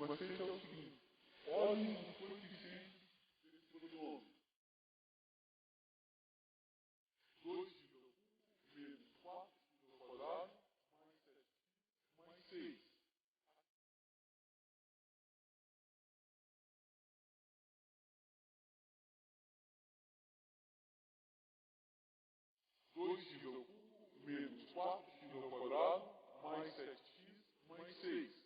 macete é o seguinte. Olhem o coeficiente desse polinômio. 2x ao cubo menos 4x ao quadrado mais 7x mais 6. 2x ao cubo menos 4x ao quadrado mais 7x mais 6.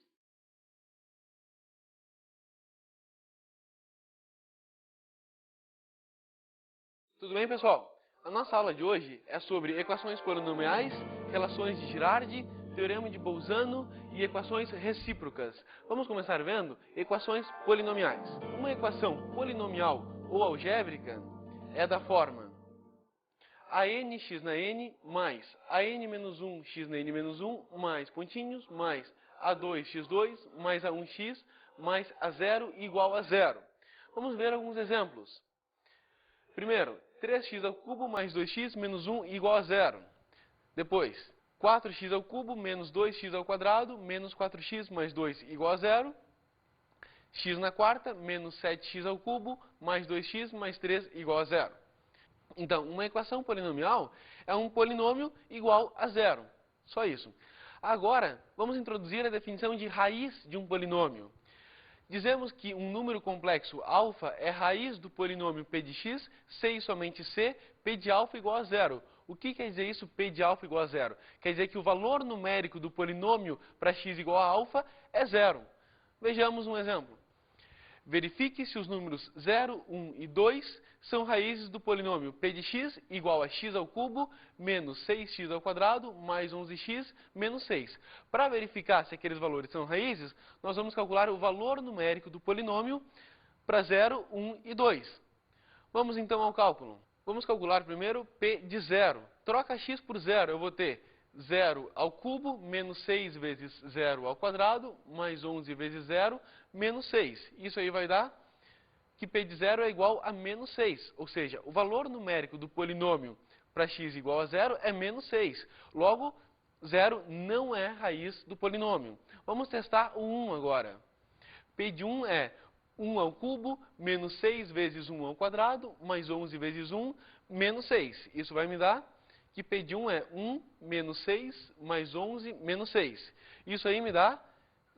Tudo bem, pessoal? A nossa aula de hoje é sobre equações polinomiais, relações de Girardi, teorema de Bolzano e equações recíprocas. Vamos começar vendo equações polinomiais. Uma equação polinomial ou algébrica é da forma ANx na n mais AN menos 1 x na n menos 1 mais pontinhos mais A2x2 mais A1x mais A0 igual a 0. Vamos ver alguns exemplos. Primeiro, 3x ao cubo mais 2x menos 1 igual a 0. Depois, 4x ao cubo menos 2x ao quadrado menos 4x mais 2 igual a 0. X na quarta menos 7x ao cubo mais 2x mais 3 igual a 0. Então, uma equação polinomial é um polinômio igual a 0. Só isso. Agora, vamos introduzir a definição de raiz de um polinômio. Dizemos que um número complexo alfa é raiz do polinômio p de x, c e somente c, p de alfa igual a 0. O que quer dizer isso, p de alfa igual a 0? Quer dizer que o valor numérico do polinômio para x igual a alfa é 0. Vejamos um exemplo. Verifique se os números 0, 1 e 2 são raízes do polinômio p de x igual a x ao cubo menos 6x ao quadrado mais 11x menos 6. Para verificar se aqueles valores são raízes, nós vamos calcular o valor numérico do polinômio para 0, 1 e 2. Vamos então ao cálculo. Vamos calcular primeiro p de 0. Troca x por 0, eu vou ter 0 ao cubo menos 6 vezes 0 ao quadrado mais 11 vezes 0 menos 6. Isso aí vai dar que p de 0 é igual a menos 6. Ou seja, o valor numérico do polinômio para x igual a 0 é menos 6. Logo, 0 não é raiz do polinômio. Vamos testar o 1 agora. P de 1 é 1 ao cubo menos 6 vezes 1 ao quadrado mais 11 vezes 1 menos 6. Isso vai me dar que p de 1 é 1 menos 6 mais 11 menos 6. Isso aí me dá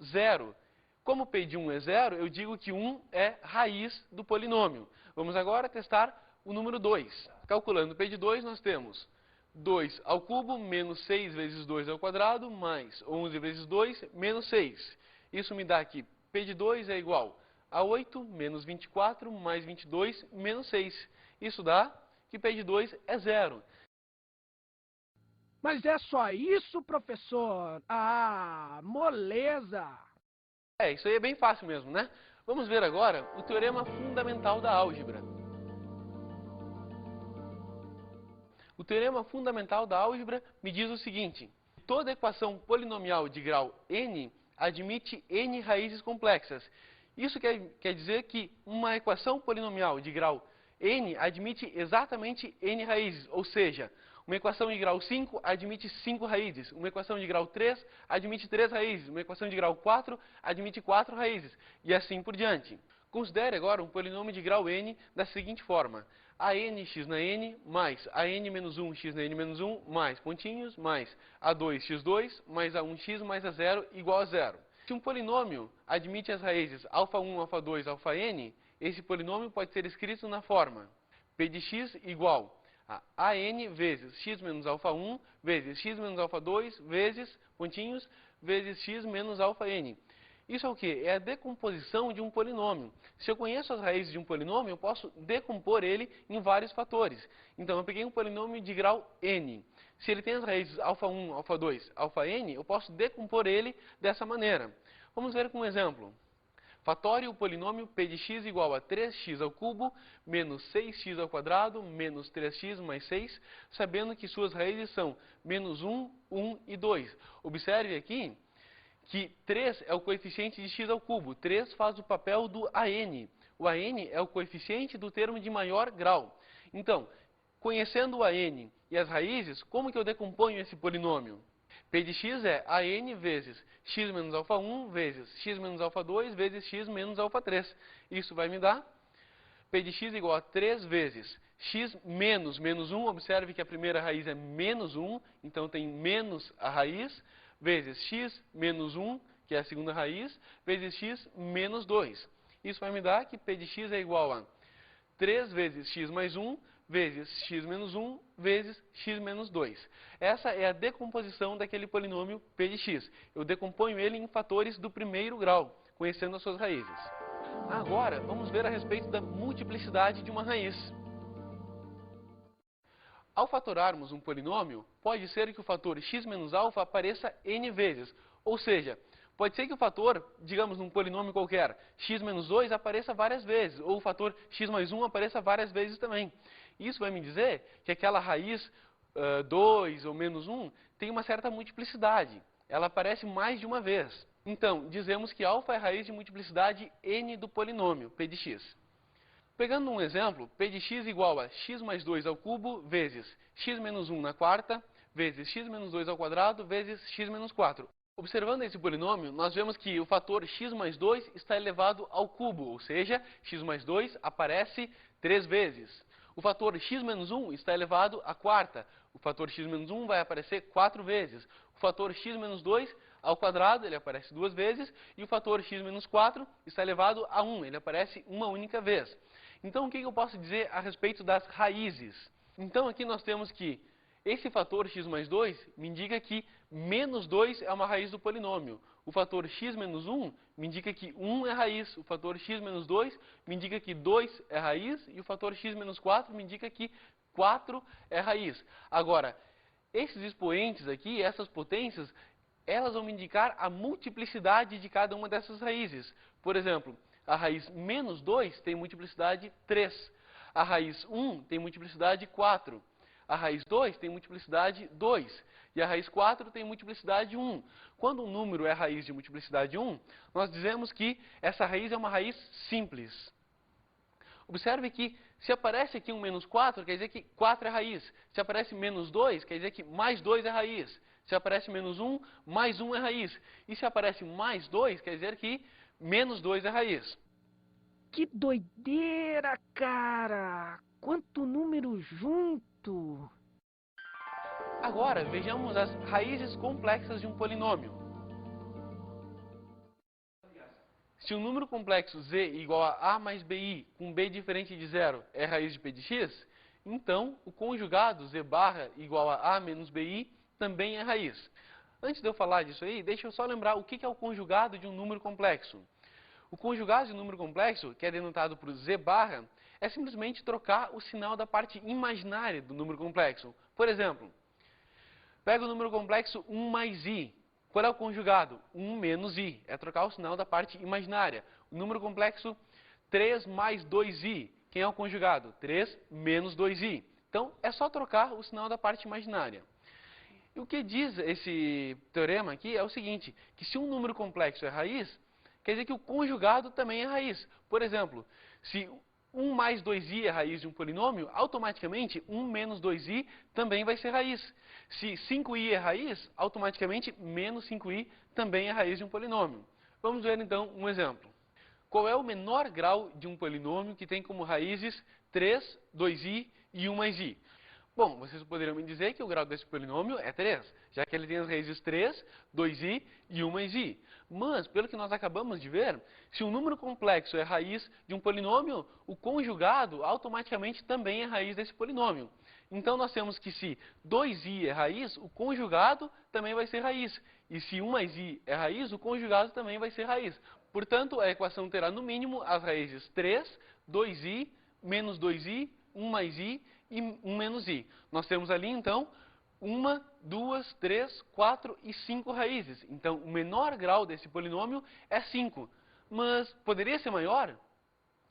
0. Como p de 1 é 0, eu digo que 1 é raiz do polinômio. Vamos agora testar o número 2. Calculando p de 2, nós temos 2 ao cubo menos 6 vezes 2 ao quadrado mais 11 vezes 2 menos 6. Isso me dá que p de 2 é igual a 8 menos 24 mais 22 menos 6. Isso dá que p de 2 é 0. Mas é só isso, professor? Ah, moleza! Isso aí é bem fácil mesmo, né? Vamos ver agora o teorema fundamental da álgebra. O teorema fundamental da álgebra me diz o seguinte: toda equação polinomial de grau n admite n raízes complexas. Isso quer dizer que uma equação polinomial de grau n admite exatamente n raízes, ou seja, uma equação de grau 5 admite 5 raízes, uma equação de grau 3 admite 3 raízes, uma equação de grau 4 admite 4 raízes, e assim por diante. Considere agora um polinômio de grau n da seguinte forma: ANx na n mais AN menos 1 x na n menos 1 mais pontinhos mais A2x2 mais A1x mais A0 igual a 0. Se um polinômio admite as raízes α1, α2, αn, esse polinômio pode ser escrito na forma p de x igual a AN vezes x menos α1 vezes x menos α2 vezes pontinhos vezes x menos αn. Isso é o quê? É a decomposição de um polinômio. Se eu conheço as raízes de um polinômio, eu posso decompor ele em vários fatores. Então, eu peguei um polinômio de grau n. Se ele tem as raízes α1, α2, αn, eu posso decompor ele dessa maneira. Vamos ver com um exemplo. Fatório o polinômio p de x igual a 3x ao cubo menos 6x ao quadrado menos 3x mais 6, sabendo que suas raízes são menos 1, 1 e 2. Observe aqui que 3 é o coeficiente de x ao cubo. 3 faz o papel do AN. O AN é o coeficiente do termo de maior grau. Então, conhecendo o AN e as raízes, como que eu decomponho esse polinômio? P de x é a n vezes x menos alfa 1 vezes x menos alfa 2 vezes x menos alfa 3. Isso vai me dar P de x igual a 3 vezes x menos menos 1. Observe que a primeira raiz é menos 1, então tem menos a raiz, vezes x menos 1, que é a segunda raiz, vezes x menos 2. Isso vai me dar que P de x é igual a 3 vezes x mais 1 vezes x menos 1 vezes x menos 2. Essa é a decomposição daquele polinômio P de x. Eu decomponho ele em fatores do primeiro grau, conhecendo as suas raízes. Agora, vamos ver a respeito da multiplicidade de uma raiz. Ao fatorarmos um polinômio, pode ser que o fator x menos alfa apareça n vezes. Ou seja, pode ser que o fator, digamos num polinômio qualquer, x menos 2 apareça várias vezes, ou o fator x mais 1 apareça várias vezes também. Isso vai me dizer que aquela raiz 2 ou menos 1 tem uma certa multiplicidade. Ela aparece mais de uma vez. Então, dizemos que alfa é a raiz de multiplicidade n do polinômio, P de x. Pegando um exemplo, P de x igual a x mais 2 ao cubo vezes x menos 1 na quarta, vezes x menos 2 ao quadrado, vezes x menos 4. Observando esse polinômio, nós vemos que o fator x mais 2 está elevado ao cubo, ou seja, x mais 2 aparece 3 vezes. O fator x menos 1 está elevado à quarta, o fator x menos 1 vai aparecer 4 vezes. O fator x menos 2 ao quadrado, ele aparece 2 vezes, e o fator x menos 4 está elevado a 1, ele aparece uma única vez. Então, o que eu posso dizer a respeito das raízes? Então, aqui nós temos que esse fator x mais 2 me indica que menos 2 é uma raiz do polinômio. O fator x menos 1 me indica que 1 é raiz. O fator x menos 2 me indica que 2 é raiz. E o fator x menos 4 me indica que 4 é raiz. Agora, esses expoentes aqui, essas potências, elas vão me indicar a multiplicidade de cada uma dessas raízes. Por exemplo, a raiz menos 2 tem multiplicidade 3. A raiz 1 tem multiplicidade 4. A raiz 2 tem multiplicidade 2. E a raiz 4 tem multiplicidade 1. Quando um número é raiz de multiplicidade 1, nós dizemos que essa raiz é uma raiz simples. Observe que se aparece aqui um menos 4, quer dizer que 4 é raiz. Se aparece menos 2, quer dizer que mais 2 é raiz. Se aparece menos 1, mais 1 é raiz. E se aparece mais 2, quer dizer que menos 2 é raiz. Que doideira, cara! Quanto número junto! Agora, vejamos as raízes complexas de um polinômio. Se um número complexo z igual a mais bi com b diferente de zero é raiz de p de x, então o conjugado z barra igual a menos bi também é raiz. Antes de eu falar disso aí, deixa eu só lembrar o que é o conjugado de um número complexo. O conjugado de um número complexo, que é denotado por z barra, é simplesmente trocar o sinal da parte imaginária do número complexo. Por exemplo, pega o número complexo 1 mais i. Qual é o conjugado? 1 menos i. É trocar o sinal da parte imaginária. O número complexo 3 mais 2i. Quem é o conjugado? 3 menos 2i. Então, é só trocar o sinal da parte imaginária. E o que diz esse teorema aqui é o seguinte, que se um número complexo é raiz, quer dizer que o conjugado também é raiz. Por exemplo, se 1 mais 2i é raiz de um polinômio, automaticamente 1 menos 2i também vai ser raiz. Se 5i é raiz, automaticamente menos 5i também é raiz de um polinômio. Vamos ver então um exemplo. Qual é o menor grau de um polinômio que tem como raízes 3, 2i e 1 mais i? Bom, vocês poderiam me dizer que o grau desse polinômio é 3, já que ele tem as raízes 3, 2i e 1 mais i. Mas, pelo que nós acabamos de ver, se um número complexo é raiz de um polinômio, o conjugado automaticamente também é raiz desse polinômio. Então, nós temos que se 2i é raiz, o conjugado também vai ser raiz. E se 1 mais i é raiz, o conjugado também vai ser raiz. Portanto, a equação terá no mínimo as raízes 3, 2i, menos 2i, 1 mais i e 1 menos i. Nós temos ali, então, 1, 2, 3, 4 e 5 raízes. Então, o menor grau desse polinômio é 5. Mas poderia ser maior?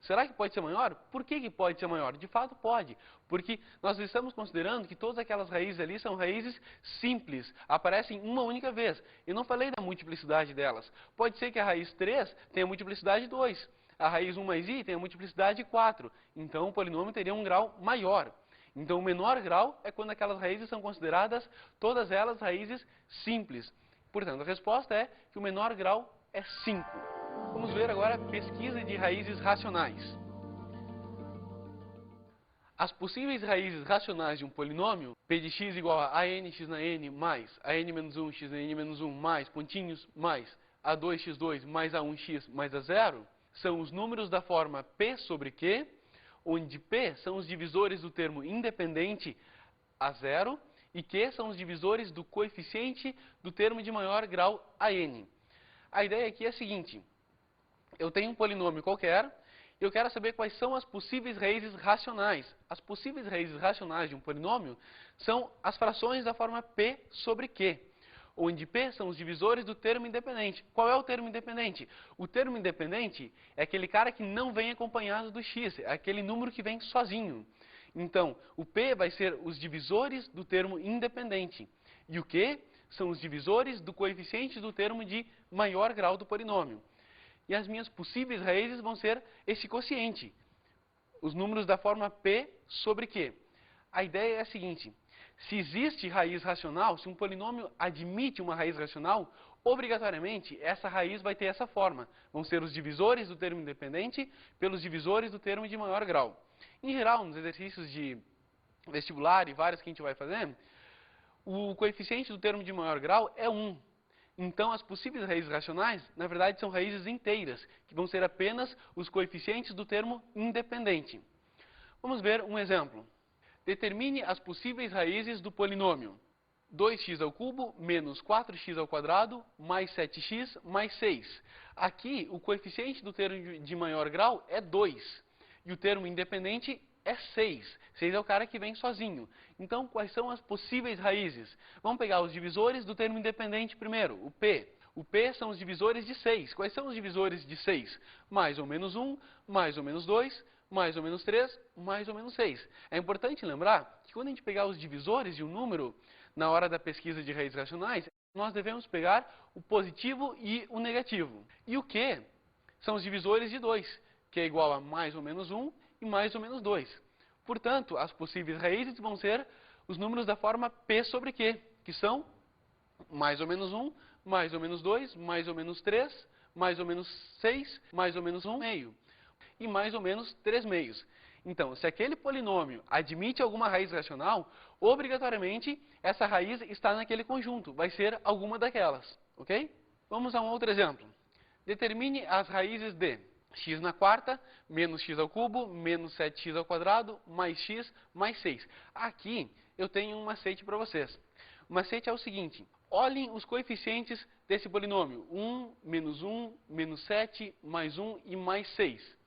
Será que pode ser maior? Por que pode ser maior? De fato, pode. Porque nós estamos considerando que todas aquelas raízes ali são raízes simples. Aparecem uma única vez. Eu não falei da multiplicidade delas. Pode ser que a raiz 3 tenha multiplicidade 2. A raiz 1 mais i tem a multiplicidade 4. Então, o polinômio teria um grau maior. Então, o menor grau é quando aquelas raízes são consideradas, todas elas, raízes simples. Portanto, a resposta é que o menor grau é 5. Vamos ver agora a pesquisa de raízes racionais. As possíveis raízes racionais de um polinômio, p de x igual a anx na n mais an-1 x na n-1 mais pontinhos mais a2x2 mais a1x mais a0, são os números da forma p sobre q, onde p são os divisores do termo independente a0 e q são os divisores do coeficiente do termo de maior grau an. A ideia aqui é a seguinte: eu tenho um polinômio qualquer, eu quero saber quais são as possíveis raízes racionais. As possíveis raízes racionais de um polinômio são as frações da forma p sobre q, onde p são os divisores do termo independente. Qual é o termo independente? O termo independente é aquele cara que não vem acompanhado do x, é aquele número que vem sozinho. Então, o p vai ser os divisores do termo independente, e o q são os divisores do coeficiente do termo de maior grau do polinômio. E as minhas possíveis raízes vão ser esse quociente, os números da forma p sobre q. A ideia é a seguinte: se existe raiz racional, se um polinômio admite uma raiz racional, obrigatoriamente essa raiz vai ter essa forma. Vão ser os divisores do termo independente pelos divisores do termo de maior grau. Em geral, nos exercícios de vestibular e vários que a gente vai fazer, o coeficiente do termo de maior grau é 1. Então, as possíveis raízes racionais, na verdade, são raízes inteiras, que vão ser apenas os coeficientes do termo independente. Vamos ver um exemplo. Determine as possíveis raízes do polinômio 2x ao cubo menos 4x ao quadrado mais 7x mais 6. Aqui, o coeficiente do termo de maior grau é 2 e o termo independente é 6. 6 é o cara que vem sozinho. Então, quais são as possíveis raízes? Vamos pegar os divisores do termo independente primeiro, o p. O p são os divisores de 6. Quais são os divisores de 6? Mais ou menos 1, mais ou menos 2, mais ou menos 3, mais ou menos 6. É importante lembrar que quando a gente pegar os divisores de um número, na hora da pesquisa de raízes racionais, nós devemos pegar o positivo e o negativo. E o q são os divisores de 2, que é igual a mais ou menos 1 e mais ou menos 2. Portanto, as possíveis raízes vão ser os números da forma p sobre q, que são mais ou menos 1, mais ou menos 2, mais ou menos 3, mais ou menos 6, mais ou menos 1 meio e mais ou menos 3 meios. Então, se aquele polinômio admite alguma raiz racional, obrigatoriamente essa raiz está naquele conjunto, vai ser alguma daquelas, ok? Vamos a um outro exemplo. Determine as raízes de x na quarta, menos x ao cubo, menos 7x ao quadrado, mais x, mais 6. Aqui eu tenho um macete para vocês. O macete é o seguinte: olhem os coeficientes desse polinômio. 1, menos 7, mais 1 e mais 6.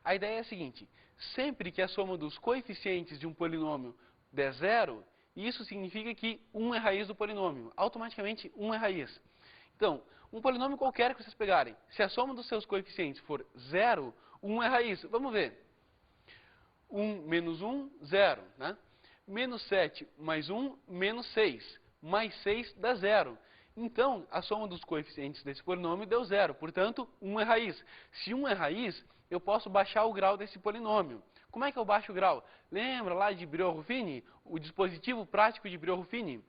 A ideia é a seguinte: sempre que a soma dos coeficientes de um polinômio der zero, isso significa que 1 é raiz do polinômio. Automaticamente 1 é raiz. Então, um polinômio qualquer que vocês pegarem, se a soma dos seus coeficientes for 0, 1 é raiz. Vamos ver. 1 menos 1, 0. Né? Menos 7 mais 1, menos 6. Mais 6 dá 0. Então, a soma dos coeficientes desse polinômio deu 0. Portanto, 1 é raiz. Se 1 é raiz, eu posso baixar o grau desse polinômio. Como é que eu baixo o grau? Lembra lá de Brillouin-Ruffini? O dispositivo prático de Brillouin-Ruffini?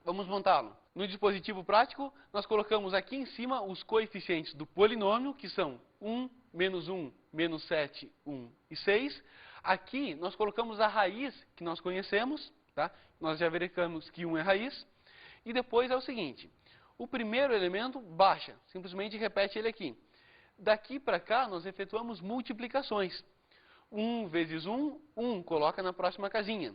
Vamos montá-lo. No dispositivo prático, nós colocamos aqui em cima os coeficientes do polinômio, que são 1, menos 7, 1 e 6. Aqui, nós colocamos a raiz que nós conhecemos, tá? Nós já verificamos que 1 é raiz. E depois é o seguinte: o primeiro elemento baixa, simplesmente repete ele aqui. Daqui para cá, nós efetuamos multiplicações. 1 vezes 1, 1, coloca na próxima casinha.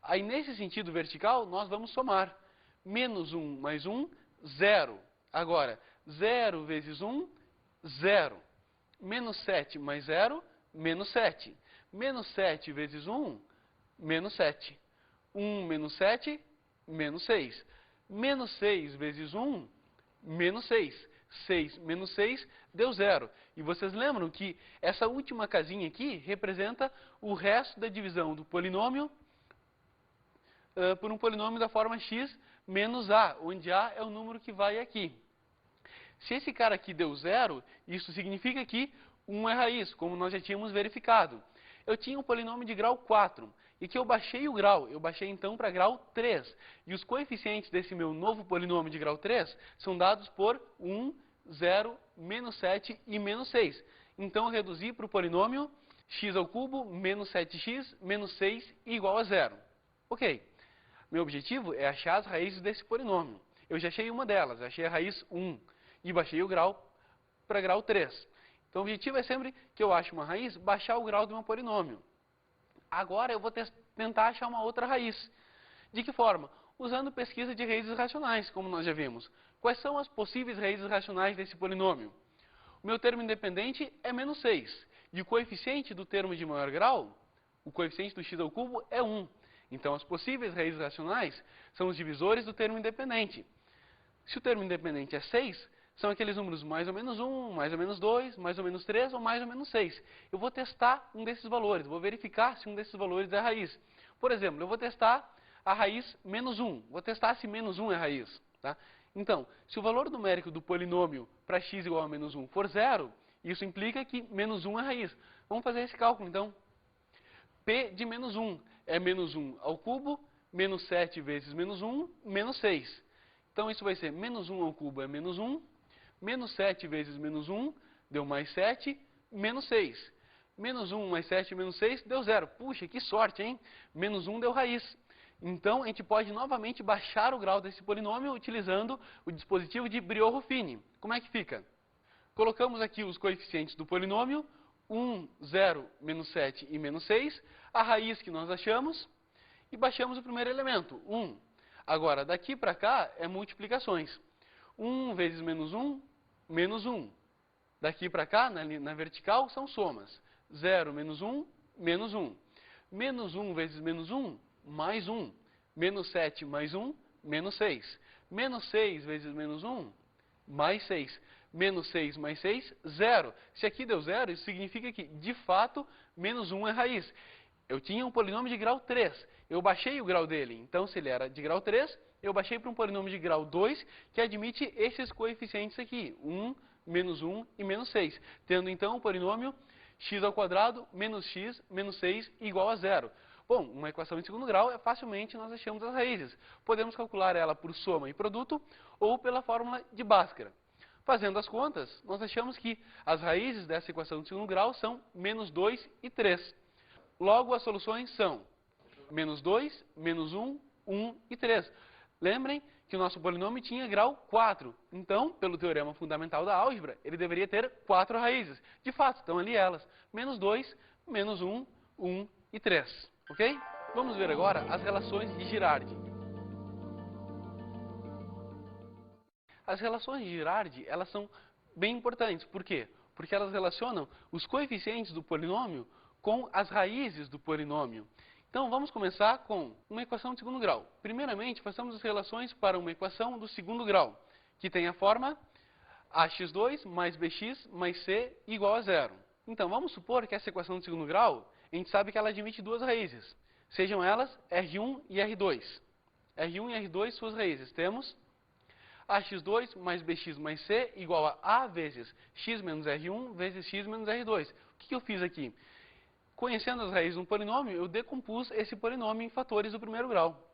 Aí, nesse sentido vertical, nós vamos somar. Menos 1 mais 1, 0. Agora, 0 vezes 1, 0. Menos 7 mais 0, menos 7. Menos 7 vezes 1, menos 7. 1 menos 7, menos 6. Menos 6 vezes 1, menos 6. 6 menos 6 deu 0. E vocês lembram que essa última casinha aqui representa o resto da divisão do polinômio por um polinômio da forma x menos a, onde a é o número que vai aqui. Se esse cara aqui deu 0, isso significa que 1 é raiz, como nós já tínhamos verificado. Eu tinha um polinômio de grau 4, e que eu baixei o grau. Eu baixei então para grau 3. E os coeficientes desse meu novo polinômio de grau 3 são dados por 1, 0, menos 7 e menos 6. Então eu reduzi para o polinômio x ao cubo menos 7x menos 6 igual a 0. Ok. Meu objetivo é achar as raízes desse polinômio. Eu já achei uma delas, achei a raiz 1 e baixei o grau para grau 3. Então o objetivo é sempre que eu ache uma raiz, baixar o grau do meu polinômio. Agora eu vou tentar achar uma outra raiz. De que forma? Usando pesquisa de raízes racionais, como nós já vimos. Quais são as possíveis raízes racionais desse polinômio? O meu termo independente é menos 6. E o coeficiente do termo de maior grau, o coeficiente do x ao cubo, é 1. Então as possíveis raízes racionais são os divisores do termo independente. Se o termo independente é 6, são aqueles números mais ou menos 1, mais ou menos 2, mais ou menos 3 ou mais ou menos 6. Eu vou testar um desses valores, vou verificar se um desses valores é raiz. Por exemplo, eu vou testar a raiz menos 1. Vou testar se menos 1 é raiz. Tá? Então, se o valor numérico do polinômio para x igual a menos 1 for 0, isso implica que menos 1 é raiz. Vamos fazer esse cálculo, então. P de menos 1 é menos 1 ao cubo, menos 7 vezes menos 1, menos 6. Então, isso vai ser menos 1 ao cubo é menos 1, menos 7 vezes menos 1, deu mais 7, menos 6. Menos 1 mais 7 menos 6, deu 0. Puxa, que sorte, hein? Menos 1 deu raiz. Então, a gente pode novamente baixar o grau desse polinômio utilizando o dispositivo de Briot-Ruffini. Como é que fica? Colocamos aqui os coeficientes do polinômio, 1, 0, menos 7 e menos 6, a raiz que nós achamos, e baixamos o primeiro elemento, 1. Agora, daqui para cá é multiplicações. 1 vezes menos 1, menos 1. Daqui para cá, na vertical, são somas. 0 menos 1, menos 1. Menos 1 vezes menos 1, mais 1. Menos 7 mais 1, menos 6. Menos 6 vezes menos 1, mais 6. Menos 6 mais 6, 0. Se aqui deu 0, isso significa que, de fato, menos 1 é raiz. Eu tinha um polinômio de grau 3. Eu baixei o grau dele. Então, se ele era de grau 3, eu baixei para um polinômio de grau 2, que admite esses coeficientes aqui. 1, menos 1 e menos 6. Tendo, então, o polinômio x ao quadrado menos x menos 6 igual a 0. Bom, uma equação em segundo grau, facilmente nós achamos as raízes. Podemos calcular ela por soma e produto ou pela fórmula de Bhaskara. Fazendo as contas, nós achamos que as raízes dessa equação de segundo grau são menos 2 e 3. Logo, as soluções são menos 2, menos 1, 1 e 3. Lembrem que o nosso polinômio tinha grau 4. Então, pelo teorema fundamental da álgebra, ele deveria ter 4 raízes. De fato, estão ali elas. Menos 2, menos 1, 1 e 3. Ok? Vamos ver agora as relações de Girardi. As relações de Girardi, elas são bem importantes. Por quê? Porque elas relacionam os coeficientes do polinômio com as raízes do polinômio. Então, vamos começar com uma equação de segundo grau. Primeiramente, façamos as relações para uma equação do segundo grau, que tem a forma ax2 mais bx mais c igual a 0. Então, vamos supor que essa equação de segundo grau, a gente sabe que ela admite duas raízes. Sejam elas R1 e R2. R1 e R2, suas raízes. Temos ax2 mais bx mais c igual a vezes x menos R1 vezes x menos R2. O que eu fiz aqui? Conhecendo as raízes de um polinômio, eu decompus esse polinômio em fatores do primeiro grau.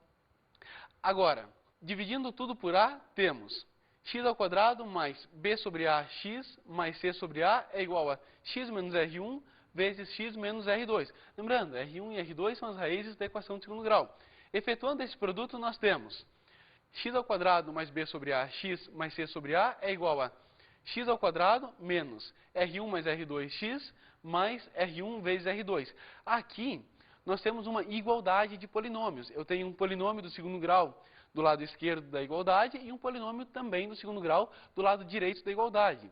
Agora, dividindo tudo por a, temos x ao quadrado mais b sobre ax mais c sobre a é igual a x menos R1 vezes x menos R2. Lembrando, R1 e R2 são as raízes da equação de segundo grau. Efetuando esse produto, nós temos x ao quadrado mais b sobre ax mais c sobre a é igual a x ao quadrado menos R1 mais R2x mais R1 vezes R2. Aqui, nós temos uma igualdade de polinômios. Eu tenho um polinômio do segundo grau do lado esquerdo da igualdade e um polinômio também do segundo grau do lado direito da igualdade.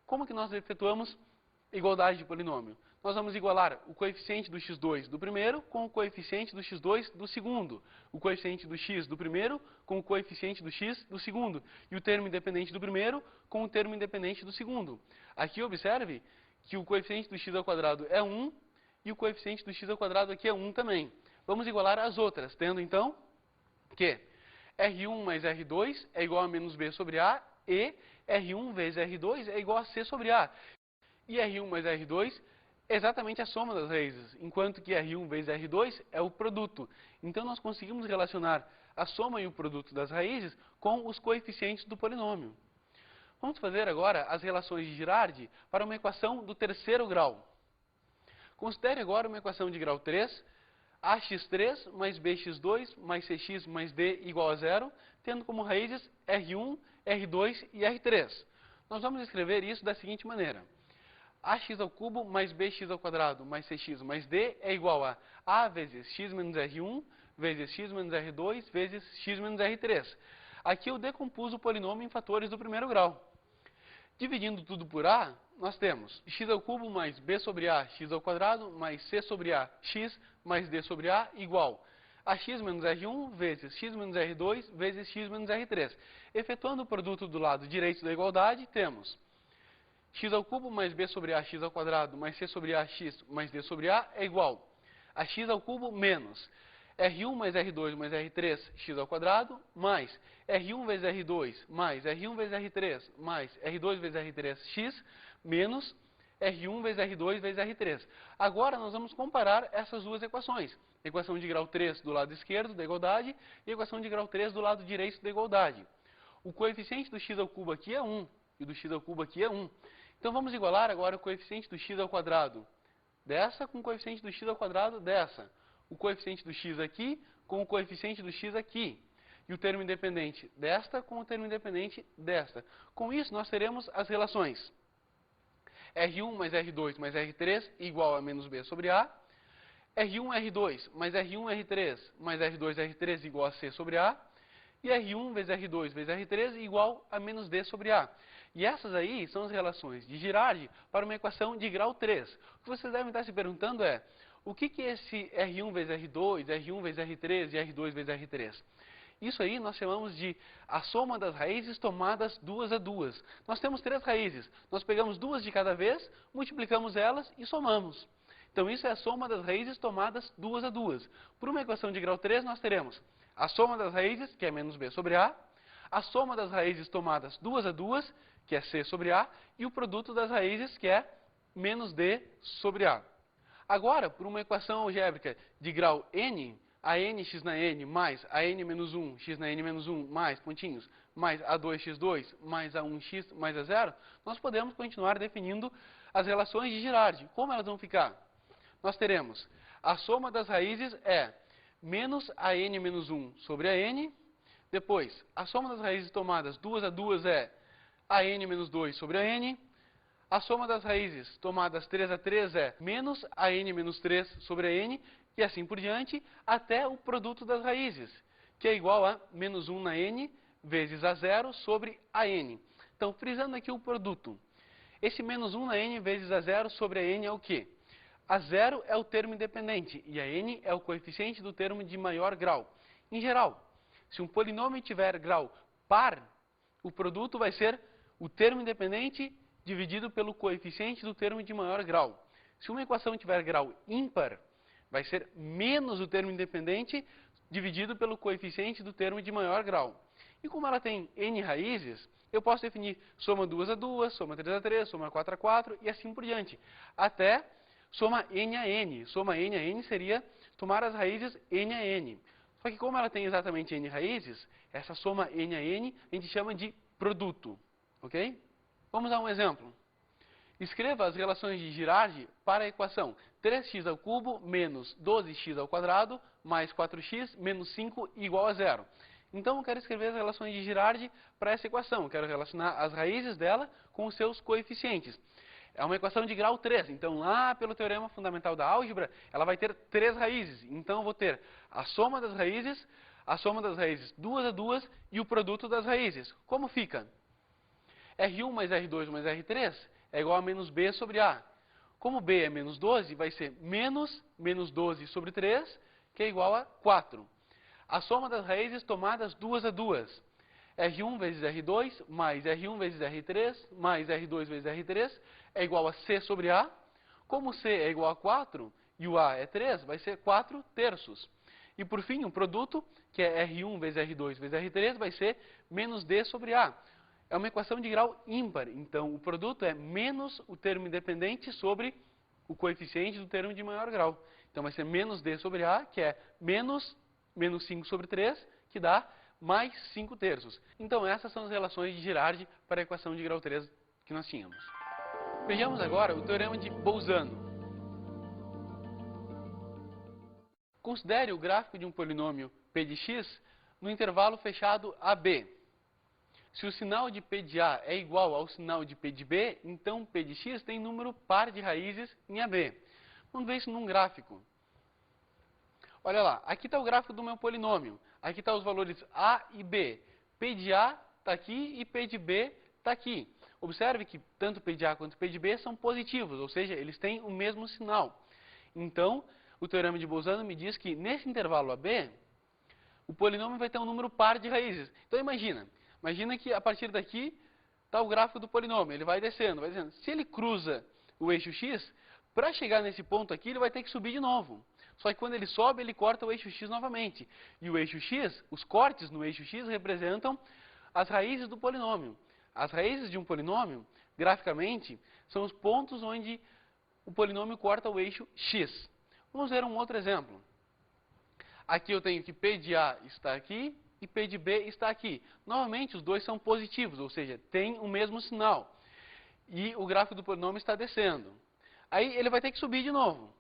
Como que nós efetuamos igualdade de polinômio? Nós vamos igualar o coeficiente do x2 do primeiro com o coeficiente do x2 do segundo. O coeficiente do x do primeiro com o coeficiente do x do segundo. E o termo independente do primeiro com o termo independente do segundo. Aqui observe que o coeficiente do x ao quadrado é 1 e o coeficiente do x ao quadrado aqui é 1 também. Vamos igualar as outras, tendo então que R1 mais R2 é igual a menos b sobre a e R1 vezes R2 é igual a c sobre a. E R1 mais R2 é exatamente a soma das raízes, enquanto que R1 vezes R2 é o produto. Então, nós conseguimos relacionar a soma e o produto das raízes com os coeficientes do polinômio. Vamos fazer agora as relações de Girardi para uma equação do terceiro grau. Considere agora uma equação de grau 3, ax3 mais bx2 mais cx mais d igual a zero, tendo como raízes R1, R2 e R3. Nós vamos escrever isso da seguinte maneira. Ax ao cubo mais bx ao quadrado mais cx mais d é igual a vezes x menos R1 vezes x menos R2 vezes x menos R3. Aqui eu decompus o polinômio em fatores do primeiro grau. Dividindo tudo por a, nós temos x ao cubo mais b sobre a x ao quadrado mais c sobre a x mais d sobre a igual a x menos R1 vezes x menos R2 vezes x menos R3. Efetuando o produto do lado direito da igualdade, temos x ao cubo mais b sobre a x ao quadrado mais c sobre a x mais d sobre a é igual a x ao cubo menos R1 mais R2 mais R3 x ao quadrado mais R1 vezes R2 mais R1 vezes R3 mais R2 vezes R3 x menos R1 vezes R2 vezes R3. Agora nós vamos comparar essas duas equações. Equação de grau 3 do lado esquerdo da igualdade e equação de grau 3 do lado direito da igualdade. O coeficiente do x ao cubo aqui é 1 e do x ao cubo aqui é 1. Então vamos igualar agora o coeficiente do x ao quadrado dessa com o coeficiente do x ao quadrado dessa. O coeficiente do x aqui com o coeficiente do x aqui. E o termo independente desta com o termo independente desta. Com isso, nós teremos as relações R1 mais R2 mais R3 igual a menos b sobre a. R1, R2 mais R1, R3 mais R2, R3 igual a c sobre a. E R1 vezes R2 vezes R3 igual a menos d sobre a. E essas aí são as relações de Girardi para uma equação de grau 3. O que vocês devem estar se perguntando é, o que é esse R1 vezes R2, R1 vezes R3 e R2 vezes R3? Isso aí nós chamamos de a soma das raízes tomadas duas a duas. Nós temos três raízes. Nós pegamos duas de cada vez, multiplicamos elas e somamos. Então isso é a soma das raízes tomadas duas a duas. Por uma equação de grau 3 nós teremos a soma das raízes, que é menos b sobre a soma das raízes tomadas duas a duas, que é c sobre a, e o produto das raízes, que é menos d sobre a. Agora, por uma equação algébrica de grau n, a n x na n mais a n menos 1 x na n menos 1 mais pontinhos mais a 2x2 mais a 1x mais a 0, nós podemos continuar definindo as relações de Girardi. Como elas vão ficar? Nós teremos a soma das raízes é menos a n menos 1 sobre a n. Depois, a soma das raízes tomadas duas a duas é a n menos 2 sobre a n. A soma das raízes tomadas 3 a 3 é menos a n menos 3 sobre a n. E assim por diante, até o produto das raízes, que é igual a menos 1 na n vezes a 0 sobre a n. Então, frisando aqui o produto. Esse menos 1 na n vezes a 0 sobre a n é o quê? A 0 é o termo independente e a n é o coeficiente do termo de maior grau. Em geral, se um polinômio tiver grau par, o produto vai ser o termo independente dividido pelo coeficiente do termo de maior grau. Se uma equação tiver grau ímpar, vai ser menos o termo independente dividido pelo coeficiente do termo de maior grau. E como ela tem n raízes, eu posso definir soma 2 a 2, soma 3 a 3, soma 4 a 4 e assim por diante. Até soma n a n. Soma n a n seria tomar as raízes n a n. Só que como ela tem exatamente n raízes, essa soma n a n a gente chama de produto. Ok? Vamos dar um exemplo. Escreva as relações de Girardi para a equação 3x ao cubo menos 12x ao quadrado mais 4x menos 5 igual a 0. Então, eu quero escrever as relações de Girardi para essa equação. Eu quero relacionar as raízes dela com os seus coeficientes. É uma equação de grau 3. Então, lá pelo teorema fundamental da álgebra, ela vai ter 3 raízes. Então, eu vou ter a soma das raízes duas a duas e o produto das raízes. Como fica? R1 mais R2 mais R3 é igual a menos b sobre a. Como b é menos 12, vai ser menos 12 sobre 3, que é igual a 4. A soma das raízes tomadas duas a duas. R1 vezes R2 mais R1 vezes R3 mais R2 vezes R3 é igual a c sobre a. Como c é igual a 4 e o a é 3, vai ser 4 terços. E por fim, o produto, que é R1 vezes R2 vezes R3, vai ser menos d sobre a. É uma equação de grau ímpar, então o produto é menos o termo independente sobre o coeficiente do termo de maior grau. Então vai ser menos d sobre a, que é menos 5 sobre 3, que dá mais 5 terços. Então essas são as relações de Girardi para a equação de grau 3 que nós tínhamos. Vejamos agora o teorema de Bolzano. Considere o gráfico de um polinômio p de x no intervalo fechado AB. Se o sinal de p de A é igual ao sinal de p de B, então p de x tem número par de raízes em AB. Vamos ver isso num gráfico. Olha lá, aqui está o gráfico do meu polinômio. Aqui estão os valores A e B. P de A está aqui e P de B está aqui. Observe que tanto P de A quanto P de B são positivos, ou seja, eles têm o mesmo sinal. Então, o teorema de Bolzano me diz que nesse intervalo AB, o polinômio vai ter um número par de raízes. Então imagina que a partir daqui está o gráfico do polinômio, ele vai descendo, vai descendo. Se ele cruza o eixo x, para chegar nesse ponto aqui, ele vai ter que subir de novo. Só que quando ele sobe, ele corta o eixo x novamente. E o eixo x, os cortes no eixo x representam as raízes do polinômio. As raízes de um polinômio, graficamente, são os pontos onde o polinômio corta o eixo x. Vamos ver um outro exemplo. Aqui eu tenho que P de A está aqui e P de B está aqui. Novamente, os dois são positivos, ou seja, têm o mesmo sinal. E o gráfico do polinômio está descendo. Aí ele vai ter que subir de novo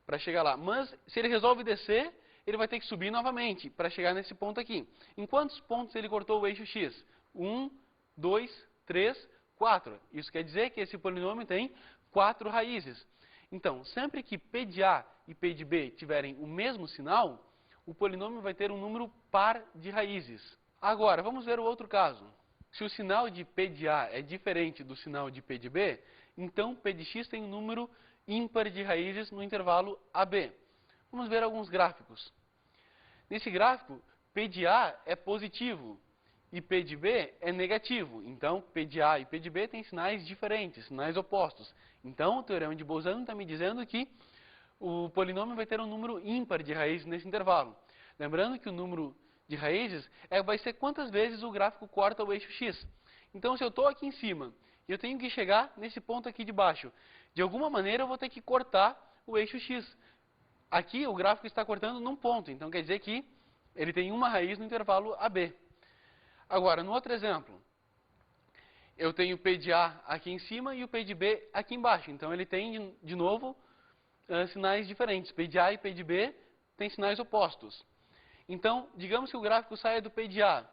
para chegar lá. Mas se ele resolve descer, ele vai ter que subir novamente para chegar nesse ponto aqui. Em quantos pontos ele cortou o eixo x? 1, 2, 3, 4. Isso quer dizer que esse polinômio tem 4 raízes. Então, sempre que P de A e P de B tiverem o mesmo sinal, o polinômio vai ter um número par de raízes. Agora, vamos ver o outro caso. Se o sinal de P de A é diferente do sinal de P de B, então P de x tem um número ímpar de raízes no intervalo AB. Vamos ver alguns gráficos. Nesse gráfico, P de A é positivo e P de B é negativo. Então, P de A e P de B têm sinais diferentes, sinais opostos. Então, o teorema de Bolzano está me dizendo que o polinômio vai ter um número ímpar de raízes nesse intervalo. Lembrando que o número de raízes vai ser quantas vezes o gráfico corta o eixo x. Então, se eu estou aqui em cima e eu tenho que chegar nesse ponto aqui de baixo, de alguma maneira eu vou ter que cortar o eixo x. Aqui o gráfico está cortando num ponto, então quer dizer que ele tem uma raiz no intervalo AB. Agora, no outro exemplo, eu tenho o P de A aqui em cima e o P de B aqui embaixo. Então ele tem, de novo, sinais diferentes. P de A e P de B têm sinais opostos. Então, digamos que o gráfico saia do P de A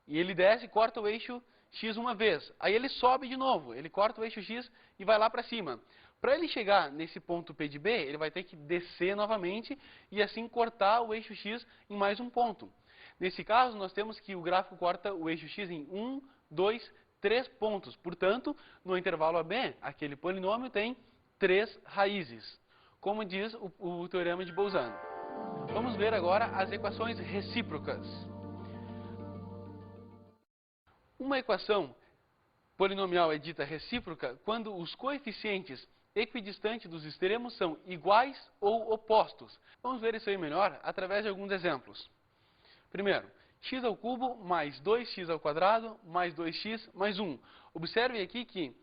e ele desce e corta o eixo x uma vez. Aí ele sobe de novo, ele corta o eixo x e vai lá para cima. Para ele chegar nesse ponto P de B, ele vai ter que descer novamente e assim cortar o eixo x em mais um ponto. Nesse caso, nós temos que o gráfico corta o eixo x em 1, 2, 3 pontos. Portanto, no intervalo AB, aquele polinômio tem 3 raízes, como diz o teorema de Bolzano. Vamos ver agora as equações recíprocas. Uma equação polinomial é dita recíproca quando os coeficientes equidistantes dos extremos são iguais ou opostos. Vamos ver isso aí melhor através de alguns exemplos. Primeiro, x ao cubo mais 2x ao quadrado mais 2x mais 1. Observe aqui que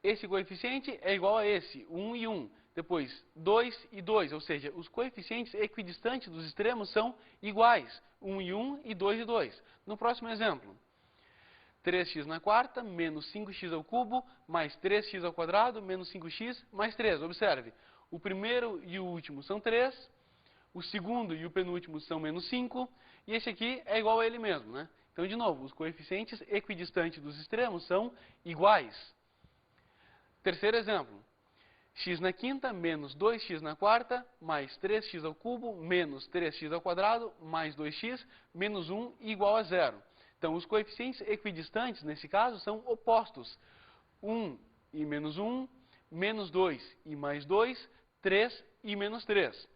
esse coeficiente é igual a esse, 1 e 1. Depois, 2 e 2, ou seja, os coeficientes equidistantes dos extremos são iguais, 1 e 1 e 2 e 2. No próximo exemplo, 3x na quarta menos 5x ao cubo mais 3x ao quadrado menos 5x mais 3. Observe, o primeiro e o último são 3, o segundo e o penúltimo são menos 5, e esse aqui é igual a ele mesmo, né? Então, de novo, os coeficientes equidistantes dos extremos são iguais. Terceiro exemplo, x na quinta menos 2x na quarta mais 3x ao cubo menos 3x ao quadrado mais 2x menos 1 igual a 0. Então, os coeficientes equidistantes, nesse caso, são opostos. 1 e menos 1, menos 2 e mais 2, 3 e menos 3.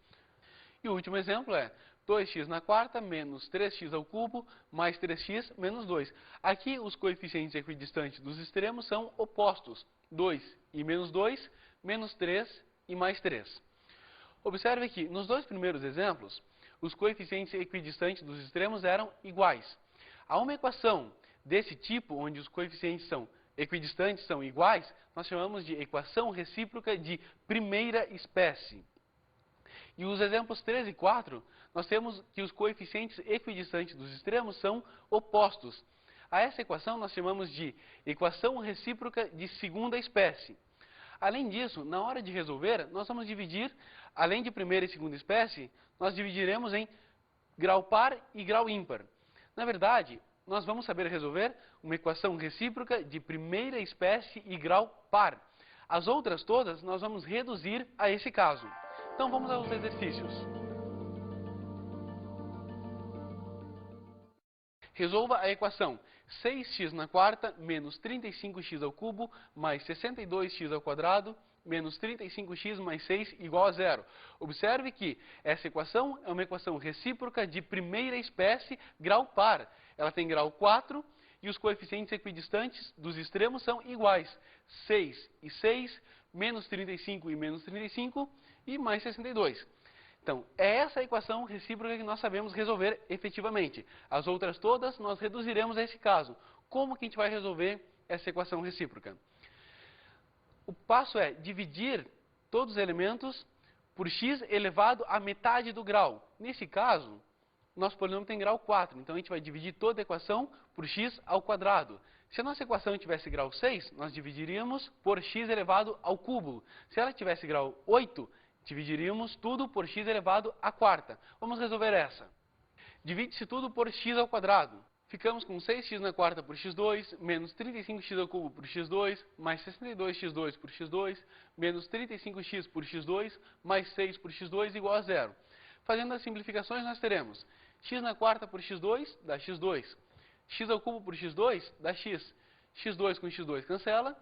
E o último exemplo é 2x na quarta menos 3x ao cubo mais 3x menos 2. Aqui, os coeficientes equidistantes dos extremos são opostos. 2 e menos 2, menos 3 e mais 3. Observe que, nos dois primeiros exemplos, os coeficientes equidistantes dos extremos eram iguais. Há uma equação desse tipo, onde os coeficientes são equidistantes são iguais, nós chamamos de equação recíproca de primeira espécie. E os exemplos 3 e 4, nós temos que os coeficientes equidistantes dos extremos são opostos. A essa equação nós chamamos de equação recíproca de segunda espécie. Além disso, na hora de resolver, nós vamos dividir, além de primeira e segunda espécie, nós dividiremos em grau par e grau ímpar. Na verdade, nós vamos saber resolver uma equação recíproca de primeira espécie e grau par. As outras todas nós vamos reduzir a esse caso. Então vamos aos exercícios. Resolva a equação 6x na quarta menos 35x ao cubo mais 62x ao quadrado menos 35x mais 6 igual a zero. Observe que essa equação é uma equação recíproca de primeira espécie, grau par. Ela tem grau 4 e os coeficientes equidistantes dos extremos são iguais. 6 e 6, menos 35 e menos 35 e mais 62. Então, é essa a equação recíproca que nós sabemos resolver efetivamente. As outras todas nós reduziremos a esse caso. Como que a gente vai resolver essa equação recíproca? O passo é dividir todos os elementos por x elevado à metade do grau. Nesse caso, nosso polinômio tem grau 4, então a gente vai dividir toda a equação por x ao quadrado. Se a nossa equação tivesse grau 6, nós dividiríamos por x elevado ao cubo. Se ela tivesse grau 8, dividiríamos tudo por x elevado à quarta. Vamos resolver essa. Divide-se tudo por x ao quadrado. Ficamos com 6x na quarta por x2, menos 35x ao cubo por x2, mais 62x2 por x2, menos 35x por x2, mais 6 por x2 igual a zero. Fazendo as simplificações, nós teremos x na quarta por x2 dá x2, x ao cubo por x2 dá x, x2 com x2 cancela,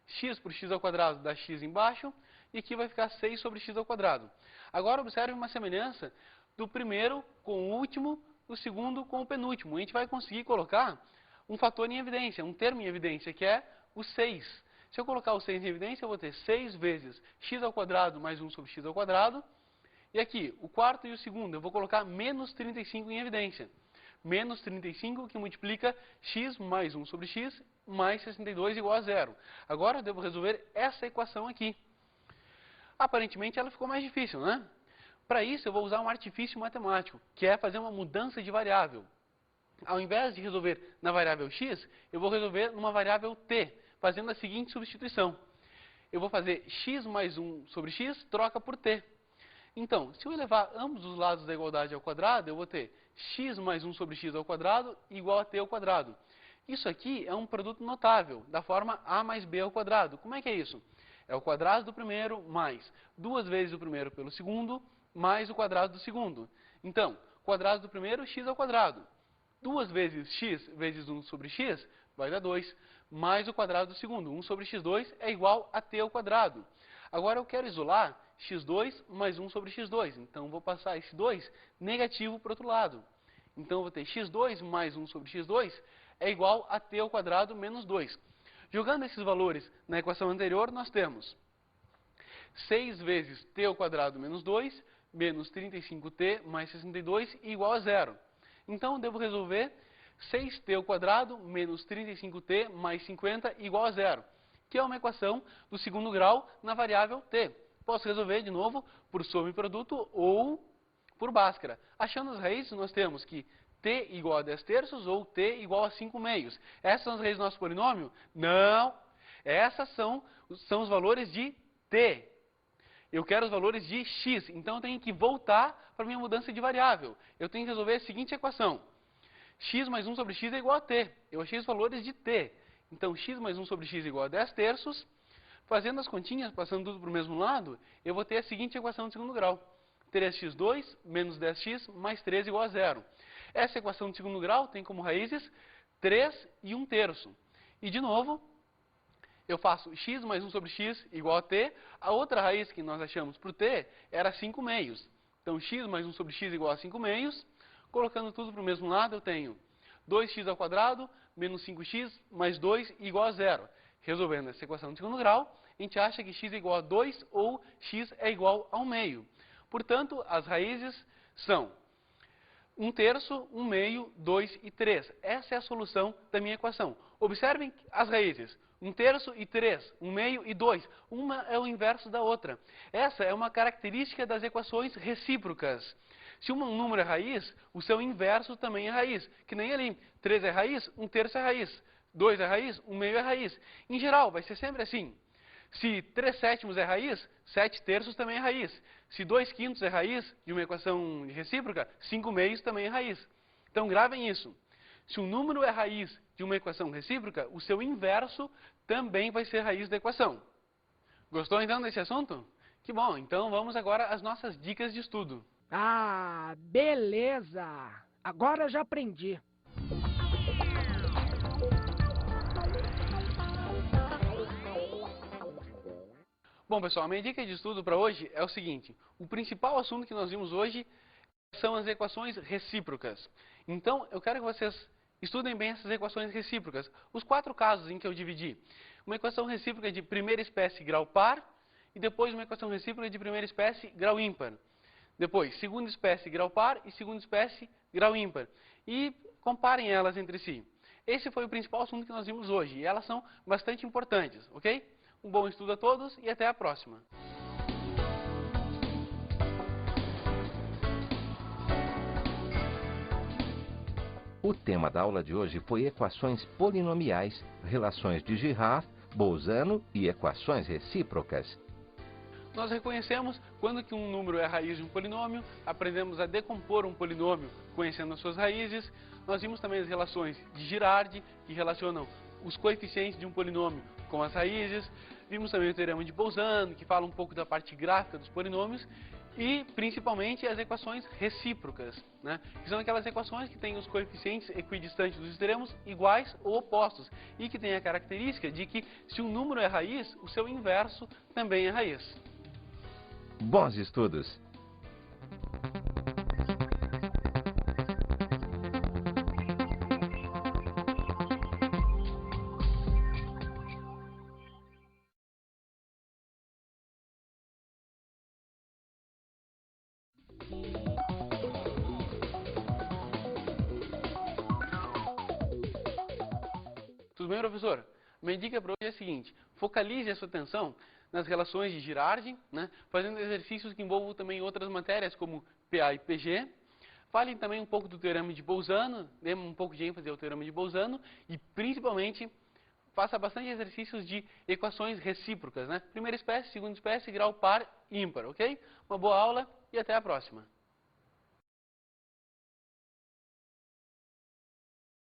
x por x ao quadrado dá x embaixo, e aqui vai ficar 6 sobre x ao quadrado. Agora observe uma semelhança do primeiro com o último, do segundo com o penúltimo. A gente vai conseguir colocar um fator em evidência, um termo em evidência, que é o 6. Se eu colocar o 6 em evidência, eu vou ter 6 vezes x ao quadrado mais 1 sobre x ao quadrado. E aqui, o quarto e o segundo, eu vou colocar menos 35 em evidência. Menos 35 que multiplica x mais 1 sobre x mais 62 igual a zero. Agora eu devo resolver essa equação aqui. Aparentemente ela ficou mais difícil, né? Para isso eu vou usar um artifício matemático, que é fazer uma mudança de variável. Ao invés de resolver na variável x, eu vou resolver numa variável t, fazendo a seguinte substituição. Eu vou fazer x mais 1 sobre x troca por t. Então, se eu elevar ambos os lados da igualdade ao quadrado, eu vou ter x mais 1 sobre x ao quadrado igual a t ao quadrado. Isso aqui é um produto notável, da forma a mais b ao quadrado. Como é que é isso? É o quadrado do primeiro mais 2 vezes o primeiro pelo segundo, mais o quadrado do segundo. Então, quadrado do primeiro, x ao quadrado. 2 vezes x vezes 1 sobre x vai dar 2, mais o quadrado do segundo. 1 sobre x2 é igual a t ao quadrado. Agora eu quero isolar x2 mais 1 sobre x2. Então, vou passar esse 2 negativo para o outro lado. Então, eu vou ter x2 mais 1 sobre x2 é igual a t ao quadrado menos 2. Jogando esses valores na equação anterior, nós temos 6 vezes t ao quadrado menos 2, menos 35t mais 62 igual a zero. Então, eu devo resolver 6t ao quadrado menos 35t mais 50 igual a zero, que é uma equação do segundo grau na variável t. Posso resolver, de novo, por soma e produto ou por Bhaskara. Achando as raízes, nós temos que t igual a 10 terços ou t igual a 5 meios. Essas são as raízes do nosso polinômio? Não! Essas são os valores de t. Eu quero os valores de x, então eu tenho que voltar para a minha mudança de variável. Eu tenho que resolver a seguinte equação. X mais 1 sobre x é igual a t. Eu achei os valores de t. Então, x mais 1 sobre x é igual a 10 terços. Fazendo as continhas, passando tudo para o mesmo lado, eu vou ter a seguinte equação de segundo grau. 3x2 menos 10x mais 3 igual a zero. Essa equação de segundo grau tem como raízes 3 e 1 terço. E, de novo, eu faço x mais 1 sobre x igual a t. A outra raiz que nós achamos para o t era 5 meios. Então, x mais 1 sobre x igual a 5 meios. Colocando tudo para o mesmo lado, eu tenho 2x ao quadrado menos 5x mais 2 igual a zero. Resolvendo essa equação de segundo grau, a gente acha que x é igual a 2 ou x é igual a 1 meio. Portanto, as raízes são 1 terço, 1 meio, 2 e 3. Essa é a solução da minha equação. Observem as raízes. 1 terço e 3, 1 meio e 2. Uma é o inverso da outra. Essa é uma característica das equações recíprocas. Se um número é raiz, o seu inverso também é raiz. Que nem ali, 3 é raiz, 1 terço é raiz. 2 é raiz, 1 meio é raiz. Em geral, vai ser sempre assim. Se 3 sétimos é raiz, 7 terços também é raiz. Se 2 quintos é raiz de uma equação recíproca, 5 meios também é raiz. Então gravem isso. Se um número é raiz de uma equação recíproca, o seu inverso também vai ser raiz da equação. Gostou então desse assunto? Que bom, então vamos agora às nossas dicas de estudo. Ah, beleza! Agora já aprendi. Bom, pessoal, a minha dica de estudo para hoje é o seguinte. O principal assunto que nós vimos hoje são as equações recíprocas. Então, eu quero que vocês estudem bem essas equações recíprocas. Os 4 casos em que eu dividi. Uma equação recíproca de primeira espécie grau par, e depois uma equação recíproca de primeira espécie grau ímpar. Depois, segunda espécie grau par e segunda espécie grau ímpar. E comparem elas entre si. Esse foi o principal assunto que nós vimos hoje, e elas são bastante importantes, ok? Um bom estudo a todos e até a próxima. O tema da aula de hoje foi equações polinomiais, relações de Girard, Bolzano e equações recíprocas. Nós reconhecemos quando que um número é raiz de um polinômio, aprendemos a decompor um polinômio conhecendo as suas raízes. Nós vimos também as relações de Girard, que relacionam os coeficientes de um polinômio com as raízes. Vimos também o teorema de Bolzano, que fala um pouco da parte gráfica dos polinômios. E, principalmente, as equações recíprocas, né? Que são aquelas equações que têm os coeficientes equidistantes dos extremos iguais ou opostos. E que têm a característica de que, se um número é raiz, o seu inverso também é raiz. Bons estudos! Tudo bem, professor? Minha dica para hoje é a seguinte: focalize a sua atenção nas relações de Girard, né, fazendo exercícios que envolvam também outras matérias como PA e PG. Falem também um pouco do teorema de Bolzano, dê um pouco de ênfase ao teorema de Bolzano e, principalmente, faça bastante exercícios de equações recíprocas, né? Primeira espécie, segunda espécie, grau par, ímpar, ok? Uma boa aula e até a próxima.